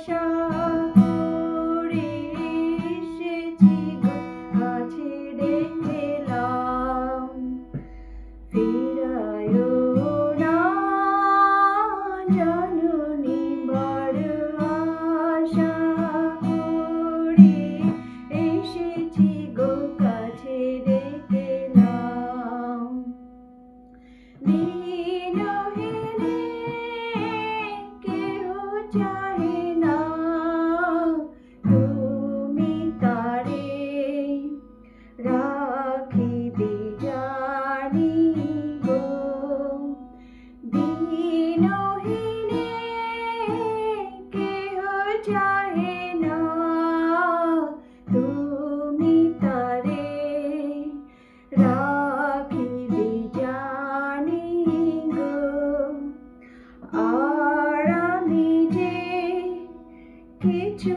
আশা করে এসেছি গো কাছে ডেকেলাম ফিরায়ো না জননী বড় আশা করে এসেছি গো কাছে ডেকেলাম দিনহীনে কেহ চাহে না তুমি তারে রাখিবে জানি গো দিনহীনে কেহ চাহে না তুমি তারে রাখিবে জানি গো আর আমি যে কিছু